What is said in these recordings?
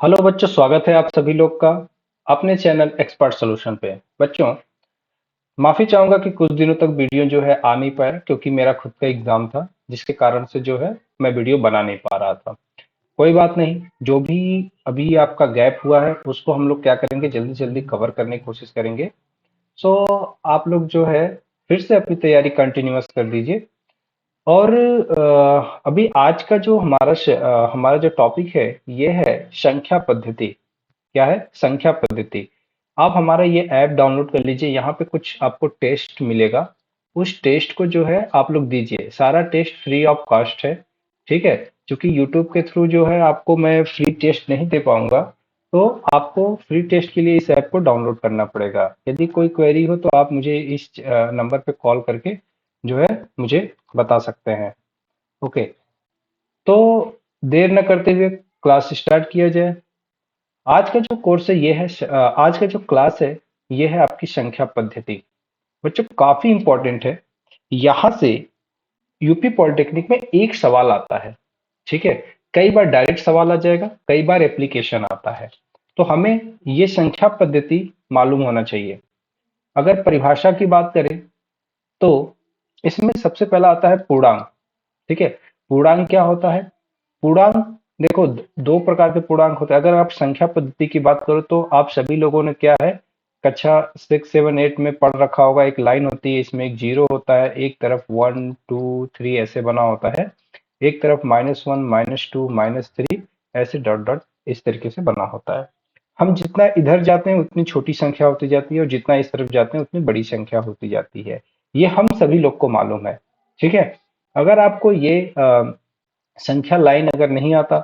Hello बच्चों, स्वागत है आप सभी लोग का अपने चैनल एक्सपर्ट सॉल्यूशन पे। बच्चों, माफी चाहूंगा कि कुछ दिनों तक वीडियो जो है आ नहीं पाया, क्योंकि मेरा खुद का एग्जाम था, जिसके कारण से जो है मैं वीडियो बना नहीं पा रहा था। कोई बात नहीं, जो भी अभी आपका गैप हुआ है उसको हम लोग क्या करेंगे, जल्दी जल्दी कवर करने की कोशिश करेंगे। सो आप लोग जो है फिर से अपनी तैयारी कंटिन्यूअस कर दीजिए। और अभी आज का जो हमारा जो टॉपिक है, ये है संख्या पद्धति। क्या है? संख्या पद्धति। आप हमारा ये ऐप डाउनलोड कर लीजिए, यहाँ पे कुछ आपको टेस्ट मिलेगा। उस टेस्ट को जो है आप लोग दीजिए, सारा टेस्ट फ्री ऑफ कॉस्ट है। ठीक है? क्योंकि यूट्यूब के थ्रू जो है आपको मैं फ्री टेस्ट नहीं दे पाऊंगा, तो आपको फ्री टेस्ट के लिए इस ऐप को डाउनलोड करना पड़ेगा। यदि कोई क्वेरी हो तो आप मुझे इस नंबर पे कॉल करके जो है मुझे बता सकते हैं। ओके, तो देर न करते हुए क्लास स्टार्ट किया जाए। आज का जो कोर्स है ये है आज का जो क्लास है ये है आपकी संख्या पद्धति। बच्चों, काफी इंपॉर्टेंट है। यहाँ से यूपी पॉलिटेक्निक में एक सवाल आता है। ठीक है? कई बार डायरेक्ट सवाल आ जाएगा, कई बार एप्लीकेशन आता है। तो हमें ये संख्या पद्धति मालूम होना चाहिए। अगर परिभाषा की बात करें तो इसमें सबसे पहला आता है पूर्णांक। ठीक है? पूर्णांक क्या होता है? पूर्णांक, देखो, दो प्रकार के पूर्णांक होते हैं। अगर आप संख्या पद्धति की बात करो तो आप सभी लोगों ने क्या है, कक्षा 6, 7, 8 में पढ़ रखा होगा। एक लाइन होती है, इसमें एक जीरो होता है, एक तरफ 1, 2, 3 ऐसे बना होता है, एक तरफ -1, -2, -3 ऐसे डॉट डॉट इस तरीके से बना होता है। हम जितना इधर जाते हैं उतनी छोटी संख्या होती जाती है, और जितना इस तरफ जाते हैं उतनी बड़ी संख्या होती जाती है। ये हम सभी लोग को मालूम है। ठीक है? अगर आपको ये संख्या लाइन अगर नहीं आता,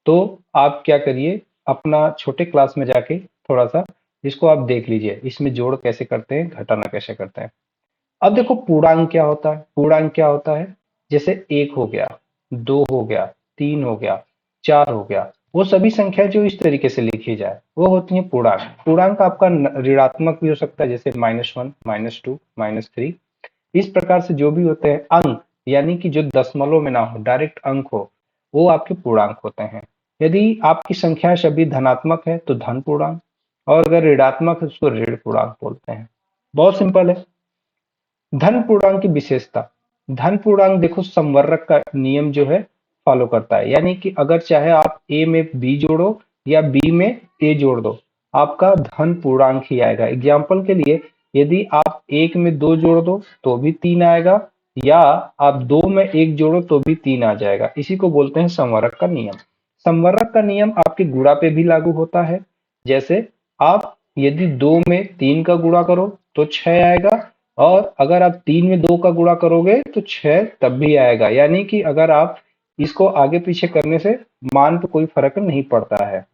तो आप क्या करिए, अपना छोटे क्लास में जाके थोड़ा सा इसको आप देख लीजिए, इसमें जोड़ कैसे करते हैं, घटाना कैसे करते हैं। अब देखो, पूर्णांक क्या होता है? पूर्णांक क्या होता है? जैसे एक हो गया, दो हो गया, तीन हो गया, चार हो गया, वो सभी संख्या जो इस तरीके से लिखी जाए वो होती है पूर्णांक। पूर्णांक आपका ऋणात्मक भी हो सकता है, जैसे -1, -2, -3। इस प्रकार से जो भी होते हैं अंक, यानी कि जो दशमलव में ना हो, डायरेक्ट अंक हो, वो आपके पूर्णांक होते हैं। यदि आपकी संख्या सभी धनात्मक है तो धन पूर्णांक, और अगर ऋणात्मक है उसको ऋण पूर्णांक बोलते हैं। बहुत सिंपल है। धन पूर्णांक की विशेषता। धन पूर्णांक देखो, संवर्रक का नियम जो है फॉलो करता है, यानी कि अगर चाहे आप ए में बी जोड़ो या बी में ए जोड़ दो, आपका धन पूर्णांक ही आएगा। एग्जाम्पल के लिए, यदि आप एक में दो जोड़ दो तो भी तीन आएगा, या आप दो में एक जोड़ो तो भी तीन आ जाएगा। इसी को बोलते हैं संवर्रक का नियम। संवर्रक का नियम आपके गुणा पे भी लागू होता है। जैसे आप यदि दो में तीन का गुणा करो तो छह आएगा, और अगर आप तीन में दो का गुणा करोगे तो छह तब भी आएगा। यानी कि अगर आप इसको आगे पीछे करने से मान पे कोई फर्क नहीं पड़ता है।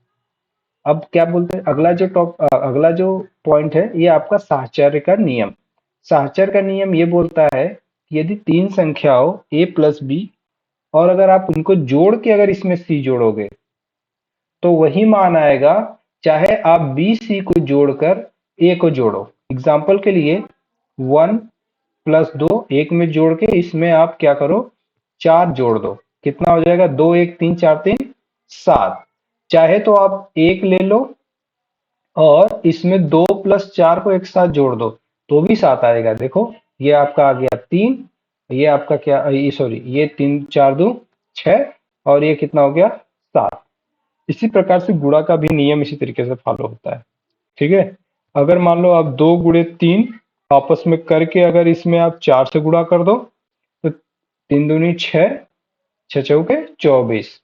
अब क्या बोलते हैं, अगला जो पॉइंट है ये आपका साहचर्य का नियम। साहचर्य का नियम ये बोलता है कि यदि तीन संख्या हो a प्लस बी, और अगर आप उनको जोड़ के अगर इसमें c जोड़ोगे तो वही मान आएगा, चाहे आप बी सी को जोड़कर ए को जोड़ो। एग्जाम्पल के लिए, 1 + 2, एक में जोड़ के इसमें आप क्या करो, चार जोड़ दो। कितना हो जाएगा? 2, 1, 3, 4, 3, 7। चाहे तो आप एक ले लो और इसमें 2 + 4 को एक साथ जोड़ दो, तो भी सात आएगा। देखो, ये आपका आ गया तीन, ये आपका क्या, ये सॉरी, ये तीन चार दो छह, और ये कितना हो गया? सात। इसी प्रकार से गुणा का भी नियम इसी तरीके से फॉलो होता है। ठीक है? अगर मान लो आप 2 × 3 आपस में करके अगर इसमें आप चार से गुणा कर दो, तो तीन दूनी छह, छह चौके 24।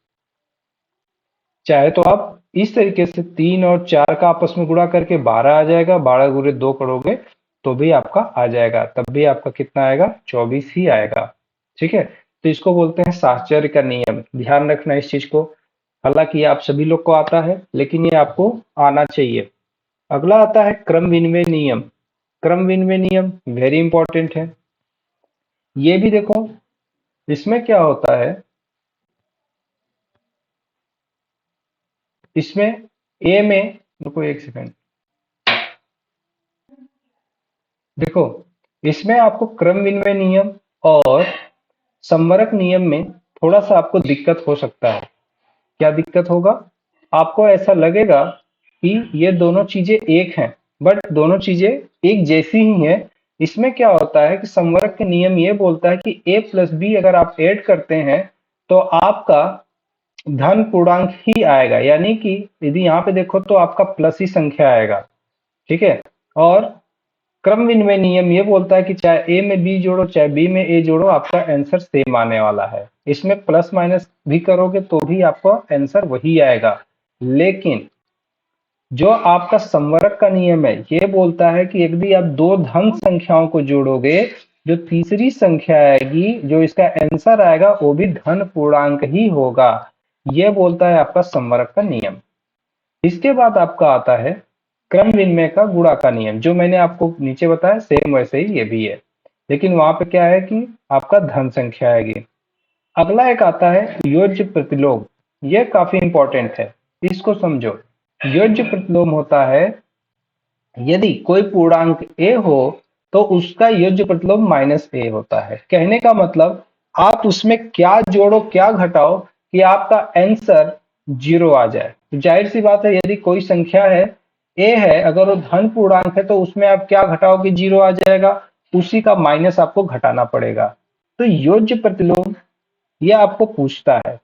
चाहे तो आप इस तरीके से तीन और चार का आपस में गुणा करके 12 आ जाएगा, 12 × 2 करोगे तो भी आपका आ जाएगा, तब भी आपका कितना आएगा? 24 ही आएगा। ठीक है? तो इसको बोलते हैं साहचर्य का नियम। ध्यान रखना इस चीज को। हालांकि ये आप सभी लोग को आता है, लेकिन ये आपको आना चाहिए। अगला आता है क्रम विनिमय नियम। क्रम विनिमय नियम वेरी इंपॉर्टेंट है। ये भी देखो, इसमें क्या होता है, इसमें ए में, रुको एक सेकंड, देखो, इसमें आपको क्रम विनिमय नियम और संवरक नियम में थोड़ा सा आपको दिक्कत हो सकता है। क्या दिक्कत होगा? आपको ऐसा लगेगा कि ये दोनों चीजें एक हैं, बट दोनों चीजें एक जैसी ही हैं। इसमें क्या होता है कि संवरक के नियम ये बोलता है कि a प्लस बी अगर आप ऐड करते हैं तो आपका धन पूर्णांक ही आएगा, यानी कि यदि यहाँ पे देखो तो आपका प्लस ही संख्या आएगा। ठीक है। और क्रम विनिमय नियम ये बोलता है कि चाहे ए में बी जोड़ो चाहे बी में ए जोड़ो, आपका आंसर सेम आने वाला है। इसमें प्लस माइनस भी करोगे तो भी आपका आंसर वही आएगा। लेकिन जो आपका संवरक का नियम है ये बोलता है कि यदि आप दो धन संख्याओं को जोड़ोगे, जो तीसरी संख्या आएगी, जो इसका आंसर आएगा वो भी धन पूर्णांक ही होगा। ये बोलता है आपका संवरक का नियम। इसके बाद आपका आता है क्रम विनिमय का गुणा का नियम, जो मैंने आपको नीचे बताया सेम वैसे ही ये भी है, लेकिन वहां पे क्या है कि आपका धन संख्या आएगी। अगला एक आता है योज्य प्रतिलोम। यह काफी इंपॉर्टेंट है, इसको समझो। योज्य प्रतिलोम होता है यदि कोई पूर्णांक ए हो तो उसका योज्य प्रतिलोम माइनस ए होता है। कहने का मतलब आप उसमें क्या जोड़ो क्या घटाओ कि आपका आंसर जीरो आ जाए। तो जाहिर सी बात है, यदि कोई संख्या है ए है, अगर वो धन पूर्णांक है तो उसमें आप क्या घटाओ कि जीरो आ जाएगा, उसी का माइनस आपको घटाना पड़ेगा। तो योज्य प्रतिलोम ये आपको पूछता है।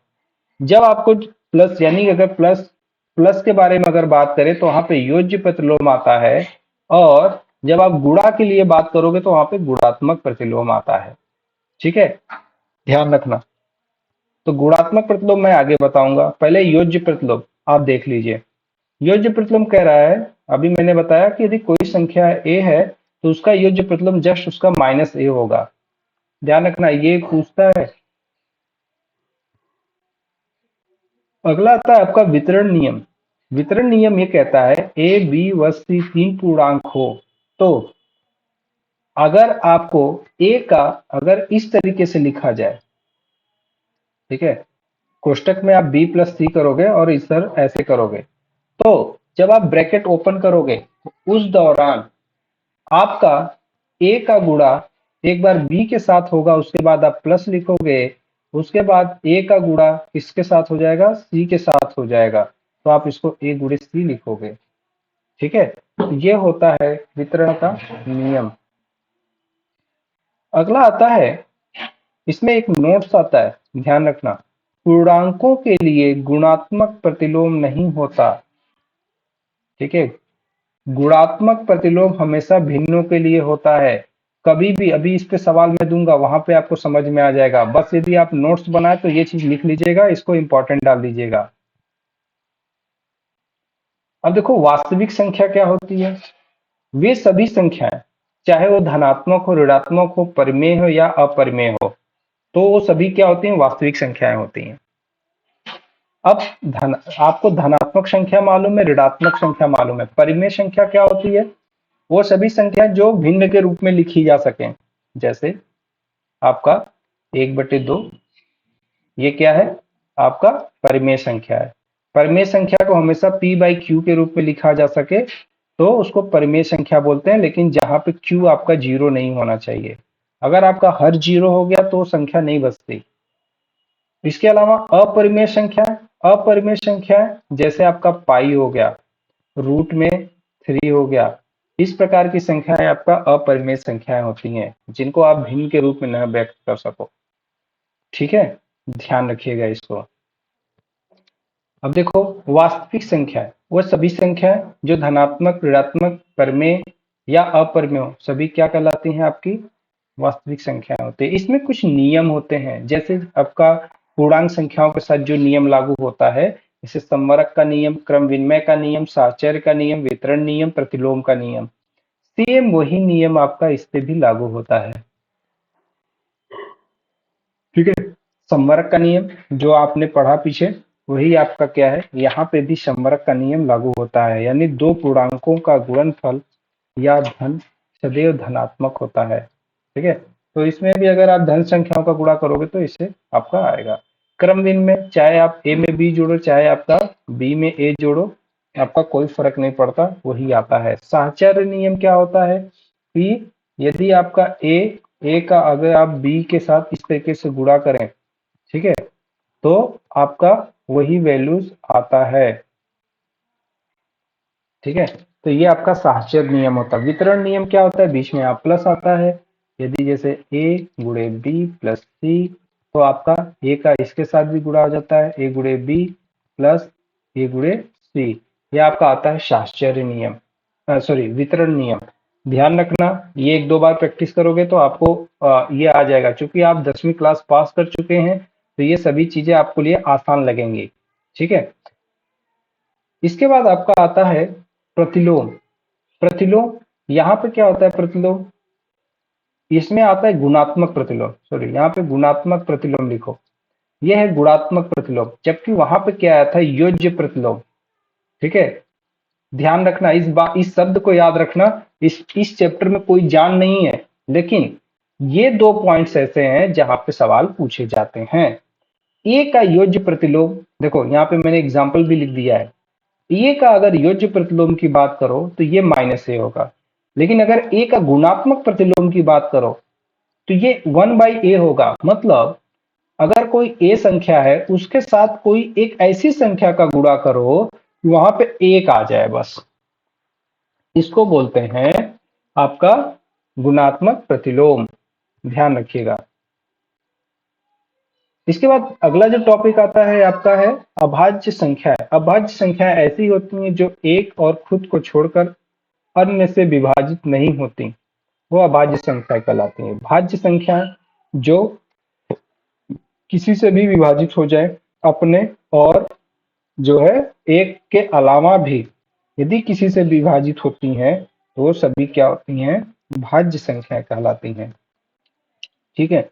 जब आपको प्लस, यानी अगर प्लस प्लस के बारे में अगर बात करें तो वहां पे योज्य प्रतिलोम आता है, और जब आप गुणा के लिए बात करोगे तो वहां पे गुणात्मक प्रतिलोम आता है। ठीक है, ध्यान रखना। तो गुणात्मक प्रतिलोम मैं आगे बताऊंगा, पहले योज्य प्रतिलोम आप देख लीजिए। योज्य प्रतिलोम कह रहा है, अभी मैंने बताया कि यदि कोई संख्या ए है तो उसका योज्य प्रतिलोम जस्ट उसका माइनस ए होगा। ध्यान रखना, ये पूछता है। अगला आता है आपका वितरण नियम। वितरण नियम ये कहता है ए बी व सी तीन पूर्णांक हो तो अगर आपको ए का अगर इस तरीके से लिखा जाए, ठीक है, कोष्टक में आप बी प्लस सी करोगे और इधर ऐसे करोगे, तो जब आप ब्रैकेट ओपन करोगे उस दौरान आपका ए का गुणा एक बार बी के साथ होगा, उसके बाद आप प्लस लिखोगे, उसके बाद ए का गुणा किसके साथ हो जाएगा, सी के साथ हो जाएगा, तो आप इसको ए गुणे सी लिखोगे। ठीक है, तो ये होता है वितरण का नियम। अगला आता है, इसमें एक नोट्स आता है, ध्यान रखना। पूर्णांकों के लिए गुणात्मक प्रतिलोम नहीं होता। ठीक है, गुणात्मक प्रतिलोम हमेशा भिन्नों के लिए होता है। कभी भी, अभी इस पे सवाल मैं दूंगा वहां पे आपको समझ में आ जाएगा। बस यदि आप नोट्स बनाए तो ये चीज लिख लीजिएगा, इसको इंपॉर्टेंट डाल दीजिएगा। अब देखो वास्तविक संख्या क्या होती है। वे सभी संख्याएं, चाहे वो धनात्मक हो, ऋणात्मक हो, परिमेय हो या अपरिमेय हो, तो वो सभी क्या होती हैं, वास्तविक संख्याएं होती हैं। अब आपको धनात्मक संख्या मालूम है, ऋणात्मक संख्या मालूम है, परिमेय संख्या क्या होती है, वो सभी संख्या जो भिन्न के रूप में लिखी जा सके। जैसे आपका 1/2, ये क्या है, आपका परिमेय संख्या है। परिमेय संख्या को हमेशा p/q के रूप में लिखा जा सके तो उसको परिमेय संख्या बोलते हैं, लेकिन जहां पे q आपका जीरो नहीं होना चाहिए। अगर आपका हर जीरो हो गया तो संख्या नहीं बचती। इसके अलावा अपरिमेय संख्या, अपरिमेय संख्या जैसे आपका पाई हो गया, रूट में 3 हो गया, इस प्रकार की संख्याएं आपका अपरिमेय संख्याएं होती हैं, जिनको आप भिन्न के रूप में न व्यक्त कर सको। ठीक है, ध्यान रखिएगा इसको। अब देखो वास्तविक संख्या है वह सभी संख्याएं जो धनात्मक, ऋणात्मक, परिमेय या अपरिमेय हो, सभी क्या कहलाती हैं, आपकी वास्तविक संख्याएं होती है। इसमें कुछ नियम होते हैं, जैसे आपका पूर्णांक संख्याओं के साथ जो नियम लागू होता है, जैसे संवरक का नियम, क्रम विनिमय का नियम, साहचर्य का नियम, वितरण नियम, प्रतिलोम का नियम। सेम वही नियम आपका इस पे भी लागू होता है। ठीक है, संवरक का नियम जो आपने पढ़ा पीछे, वही आपका क्या है, यहाँ पे भी संवरक का नियम लागू होता है, यानी दो पूर्णांकों का गुणनफल या धन सदैव धनात्मक होता है। ठीक है, तो इसमें भी अगर आप धन संख्याओं का गुणा करोगे तो इससे आपका आएगा। क्रम विनिमय, चाहे आप ए में बी जोड़ो चाहे आपका बी में ए जोड़ो, आपका कोई फर्क नहीं पड़ता, वही आता है। साहचर्य नियम क्या होता है कि यदि आपका ए का अगर आप बी के साथ इस तरीके से गुणा करें, ठीक है, तो आपका वही वैल्यूज आता है। ठीक है। तो ये आपका साहचर्य नियम होता है। वितरण नियम क्या होता है, बीच में आप प्लस आता है, यदि जैसे ए गुणे बी प्लस सी, तो आपका ए का इसके साथ भी गुणा हो जाता है, ए गुणे बी प्लस ए गुणे सी। ये आपका आता है साहचर्य नियम, सॉरी वितरण नियम। ध्यान रखना, ये एक दो बार प्रैक्टिस करोगे तो आपको ये आ जाएगा। चूंकि आप 10वीं क्लास पास कर चुके हैं तो ये सभी चीजें आपको लिए आसान लगेंगी। ठीक है। इसके बाद आपका आता है प्रतिलोम। प्रतिलोम, यहाँ पे क्या होता है प्रतिलोम, इसमें आता है गुणात्मक प्रतिलोम, सॉरी यहाँ पे गुणात्मक प्रतिलोम लिखो, यह है गुणात्मक प्रतिलोम, जबकि वहां पे क्या आया था योज्य प्रतिलोम। ठीक है। ध्यान रखना, इस शब्द को याद रखना। इस चैप्टर में कोई जान नहीं है, लेकिन ये दो पॉइंट्स ऐसे हैं जहां पे सवाल पूछे जाते हैं। ए का योज्य प्रतिलोम, देखो यहाँ पे मैंने एग्जाम्पल भी लिख दिया है। ए का अगर योज्य प्रतिलोम की बात करो तो ये माइनस ए होगा, लेकिन अगर ए का गुणात्मक प्रतिलोम की बात करो तो ये 1/a होगा। मतलब अगर कोई ए संख्या है उसके साथ कोई एक ऐसी संख्या का गुणा करो वहां पे एक आ जाए बस, इसको बोलते हैं आपका गुणात्मक प्रतिलोम। ध्यान रखिएगा। इसके बाद अगला जो टॉपिक आता है आपका है अभाज्य संख्या। अभाज्य संख्या ऐसी होती हैं जो एक और खुद को छोड़कर अन्य से विभाजित नहीं होती, वो अभाज्य संख्या कहलाती है। भाज्य संख्या जो किसी से भी विभाजित हो जाए अपने और जो है एक के अलावा भी यदि किसी से विभाजित होती हैं तो वो सभी क्या होती हैं, भाज्य संख्या कहलाती हैं। ठीक है।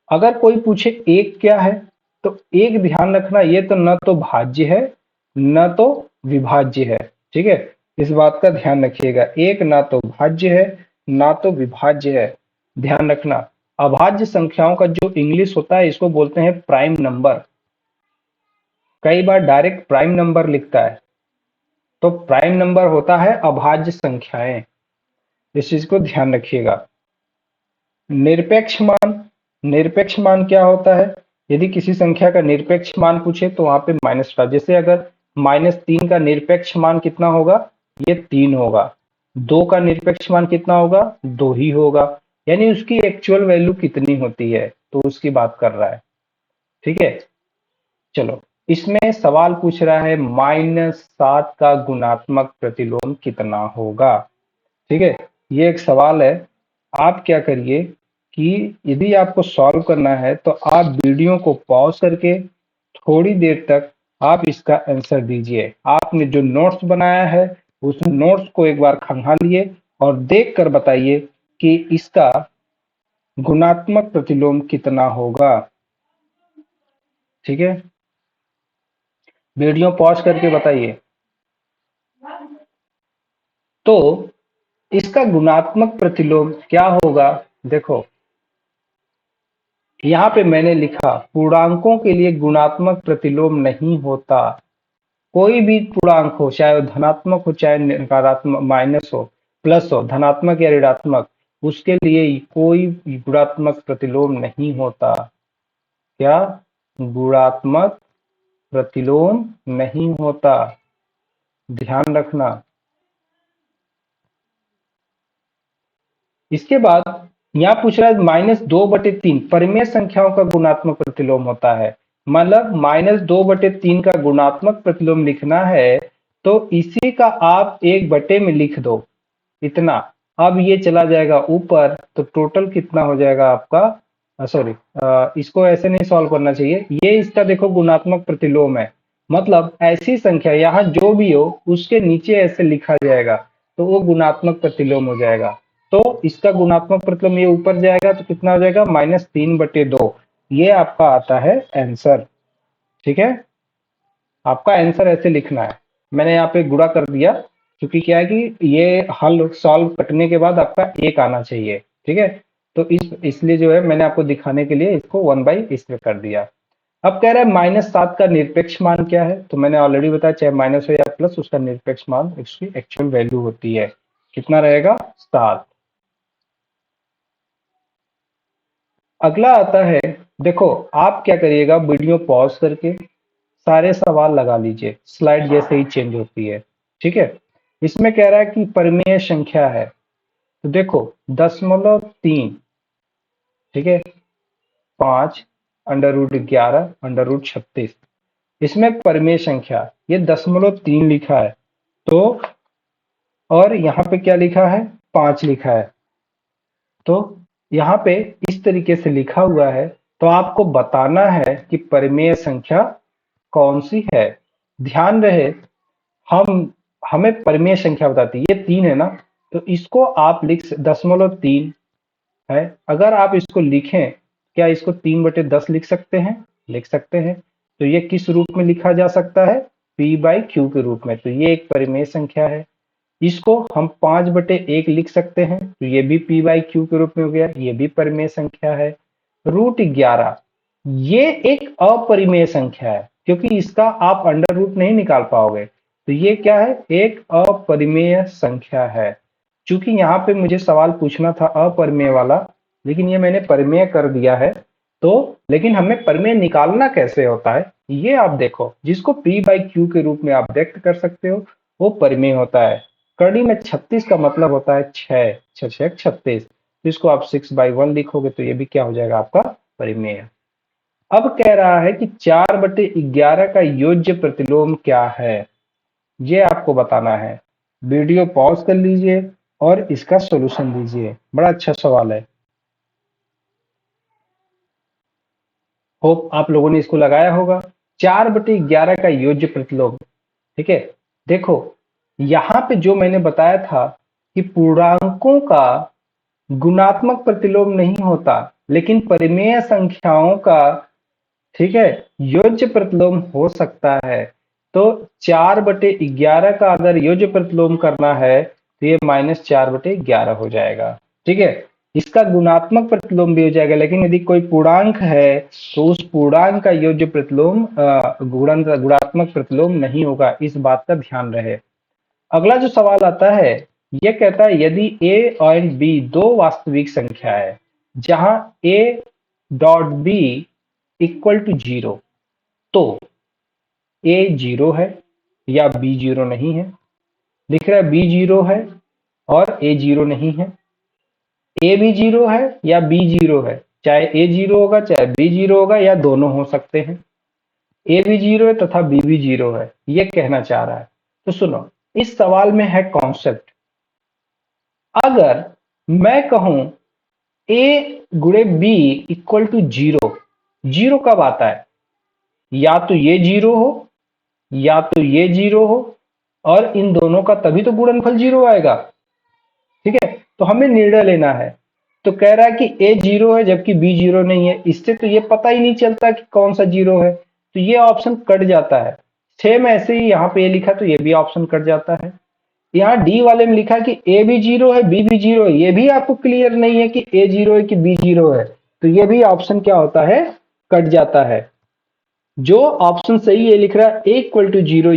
अगर कोई पूछे एक क्या है, तो एक ध्यान रखना ये तो न तो भाज्य है न तो विभाज्य है। ठीक है, इस बात का ध्यान रखिएगा, एक ना तो भाज्य है ना तो विभाज्य है। ध्यान रखना, अभाज्य संख्याओं का जो इंग्लिश होता है इसको बोलते हैं प्राइम नंबर। कई बार डायरेक्ट प्राइम नंबर लिखता है, तो प्राइम नंबर होता है अभाज्य संख्याएं। इस चीज को ध्यान रखिएगा। निरपेक्ष मान, निरपेक्ष मान क्या होता है, यदि किसी संख्या का निरपेक्ष मान पूछे तो वहां पे -5, जैसे अगर -3 का निरपेक्ष मान कितना होगा, ये 3 होगा। 2 का निरपेक्ष मान कितना होगा, 2 ही होगा। यानी उसकी एक्चुअल वैल्यू कितनी होती है तो उसकी बात कर रहा है। ठीक है। चलो, इसमें सवाल पूछ रहा है -7 का गुणात्मक प्रतिलोम कितना होगा। ठीक है, ये एक सवाल है। आप क्या करिए कि यदि आपको सॉल्व करना है तो आप वीडियो को पॉज करके थोड़ी देर तक आप इसका आंसर दीजिए। आपने जो नोट्स बनाया है उस नोट्स को एक बार खंगालिए और देख कर बताइए कि इसका गुणात्मक प्रतिलोम कितना होगा। ठीक है, वीडियो पॉज करके बताइए। तो इसका गुणात्मक प्रतिलोम क्या होगा, देखो यहाँ पे मैंने लिखा पूर्णांकों के लिए गुणात्मक प्रतिलोम नहीं होता। कोई भी पूर्णांक हो, चाहे वो धनात्मक हो चाहे नकारात्मक, माइनस हो प्लस हो, धनात्मक या ऋणात्मक, उसके लिए कोई गुणात्मक प्रतिलोम नहीं होता। क्या, गुणात्मक प्रतिलोम नहीं होता, ध्यान रखना। इसके बाद यहाँ पूछ रहा है -2/3 परिमेय संख्याओं का गुणात्मक प्रतिलोम होता है। मतलब -2/3 का गुणात्मक प्रतिलोम लिखना है तो इसी का आप 1 में लिख दो, इतना। अब ये चला जाएगा ऊपर तो टोटल कितना हो जाएगा आपका, सॉरी इसको ऐसे नहीं सॉल्व करना चाहिए, ये इसका देखो गुणात्मक प्रतिलोम है। मतलब ऐसी संख्या यहाँ जो भी हो उसके नीचे ऐसे लिखा जाएगा तो वो गुणात्मक प्रतिलोम हो जाएगा। तो इसका गुणात्मक प्रतिलोम ये ऊपर जाएगा तो कितना हो जाएगा, -3/2। ये आपका आता है आंसर। ठीक है, आपका आंसर ऐसे लिखना है। मैंने यहाँ पे गुणा कर दिया क्योंकि क्या है कि ये हल सॉल्व करने के बाद आपका एक आना चाहिए। ठीक है, तो इसलिए जो है मैंने आपको दिखाने के लिए इसको 1/, इसमें कर दिया। अब कह रहा है -7 का निरपेक्ष मान क्या है, तो मैंने ऑलरेडी बताया चाहे माइनस हो या प्लस उसका निरपेक्ष मान उसकी एक्चुअल वैल्यू होती है। कितना रहेगा, 7। अगला आता है, देखो आप क्या करिएगा वीडियो पॉज करके सारे सवाल लगा लीजिए, स्लाइड जैसे ही चेंज होती है। ठीक है, इसमें कह रहा है कि परिमेय संख्या है, तो देखो 0.3, ठीक है, 5 √11 √36, इसमें परिमेय संख्या ये 0.3 लिखा है, तो और यहाँ पे क्या लिखा है, 5 लिखा है, तो यहाँ पे इस तरीके से लिखा हुआ है, तो आपको बताना है कि परिमेय संख्या कौन सी है। ध्यान रहे, हम हमें परिमेय संख्या बताती है, ये 3 है ना, तो इसको आप लिख 0.3 है, अगर आप इसको लिखें, क्या इसको 3/10 लिख सकते हैं? लिख सकते हैं। तो ये किस रूप में लिखा जा सकता है? p/q के रूप में, तो ये एक परिमेय संख्या है। इसको हम 5/1 लिख सकते हैं, तो ये भी p/q के रूप में हो गया, ये भी परिमेय संख्या है। √11 ये एक अपरिमेय संख्या है, क्योंकि इसका आप अंडर रूट नहीं निकाल पाओगे, तो ये क्या है, एक अपरिमेय संख्या है। चूंकि यहाँ पे मुझे सवाल पूछना था अपरिमेय वाला, लेकिन ये मैंने परिमेय कर दिया है, तो लेकिन हमें परिमेय निकालना कैसे होता है, ये आप देखो, जिसको p/q के रूप में आप व्यक्त कर सकते हो वो परिमेय होता है। कड़ी में 36 का मतलब होता है 6, 6 36, तो इसको आप 6/1 लिखोगे, तो ये भी क्या हो जाएगा, आपका परिमेय। अब कह रहा है कि 4/11 का योज्य प्रतिलोम क्या है, ये आपको बताना है। वीडियो पॉज कर लीजिए और इसका सॉल्यूशन दीजिए, बड़ा अच्छा सवाल है। होप आप लोगों ने इसको लगाया होगा। 4/11 का योज्य प्रतिलोम, ठीक है। देखो यहाँ पे जो मैंने बताया था कि पूर्णांकों का गुणात्मक प्रतिलोम नहीं होता, लेकिन परिमेय संख्याओं का, ठीक है, योज्य प्रतिलोम हो सकता है। तो 4/11 का अगर योज्य प्रतिलोम करना है, तो ये -4/11 हो जाएगा, ठीक है। इसका गुणात्मक प्रतिलोम भी हो जाएगा, लेकिन यदि कोई पूर्णांक है तो उस पूर्णांक का योज्य प्रतिलोम गुणात्मक प्रतिलोम नहीं होगा, इस बात का ध्यान रहे। अगला जो सवाल आता है, ये कहता है यदि a और b दो वास्तविक संख्या है, जहां a.b इक्वल टू 0, तो a 0 है या b 0 नहीं है। लिख रहा है b 0 है और a 0 नहीं है। a भी 0 है या b 0 है, चाहे a 0 होगा चाहे b 0 होगा, या दोनों हो सकते हैं। a भी 0 है तथा b भी 0 है, ये कहना चाह रहा है। तो सुनो, इस सवाल में है कॉन्सेप्ट। अगर मैं कहूं a गुणे b इक्वल टू 0, 0 कब आता है, या तो ये 0 हो या तो ये 0 हो, और इन दोनों का तभी तो गुणनफल 0 आएगा, ठीक है। तो हमें निर्णय लेना है। तो कह रहा है कि a 0 है जबकि b 0 नहीं है, इससे तो ये पता ही नहीं चलता कि कौन सा 0 है, तो ये ऑप्शन कट जाता है। सेम ऐसे ही यहाँ पे ये लिखा, तो ये भी ऑप्शन कट जाता है। यहाँ डी वाले में लिखा है कि ए भी 0 है b भी 0 है, ये भी आपको क्लियर नहीं है कि a 0 है कि b 0 है, तो ये भी ऑप्शन क्या होता है, कट जाता है। जो ऑप्शन सही है, लिख रहा है a इक्वल टू 0,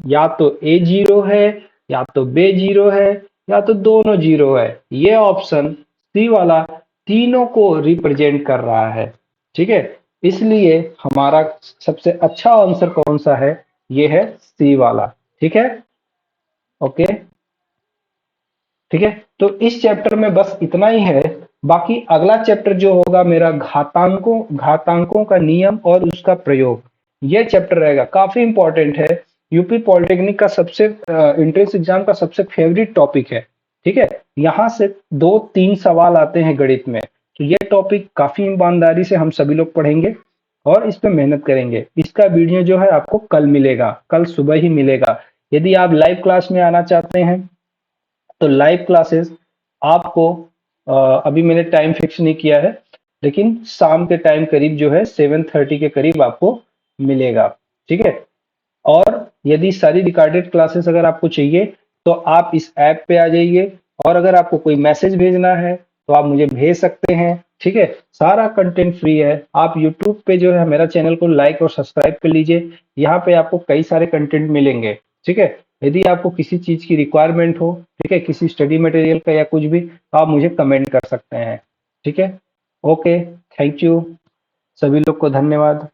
या तो a 0 है या तो b 0 है या तो दोनों 0 है, ये ऑप्शन सी वाला तीनों को रिप्रेजेंट कर रहा है, ठीक है। इसलिए हमारा सबसे अच्छा आंसर कौन सा है, ये है सी वाला, ठीक है। ओके, ठीक है। तो इस चैप्टर में बस इतना ही है। बाकी अगला चैप्टर जो होगा मेरा घातांकों का नियम और उसका प्रयोग, ये चैप्टर रहेगा, काफी इंपॉर्टेंट है। यूपी पॉलिटेक्निक का सबसे एंट्रेंस एग्जाम का सबसे फेवरेट टॉपिक है, ठीक है। यहाँ से 2-3 सवाल आते हैं गणित में, तो ये टॉपिक काफी ईमानदारी से हम सभी लोग पढ़ेंगे और इस पे मेहनत करेंगे। इसका वीडियो जो है आपको कल मिलेगा, कल सुबह ही मिलेगा। यदि आप लाइव क्लास में आना चाहते हैं तो लाइव क्लासेस आपको अभी मैंने टाइम फिक्स नहीं किया है, लेकिन शाम के टाइम करीब जो है 7:30 के करीब आपको मिलेगा, ठीक है। और यदि सारी रिकॉर्डेड क्लासेस अगर आपको चाहिए तो आप इस ऐप पे आ जाइए, और अगर आपको कोई मैसेज भेजना है तो आप मुझे भेज सकते हैं, ठीक है। सारा कंटेंट फ्री है। आप यूट्यूब पे जो है मेरा चैनल को लाइक और सब्सक्राइब कर लीजिए, यहाँ पे आपको कई सारे कंटेंट मिलेंगे, ठीक है। यदि आपको किसी चीज की रिक्वायरमेंट हो, ठीक है, किसी स्टडी मटेरियल का या कुछ भी, तो आप मुझे कमेंट कर सकते हैं, ठीक है। ओके, थैंक यू, सभी लोग को धन्यवाद।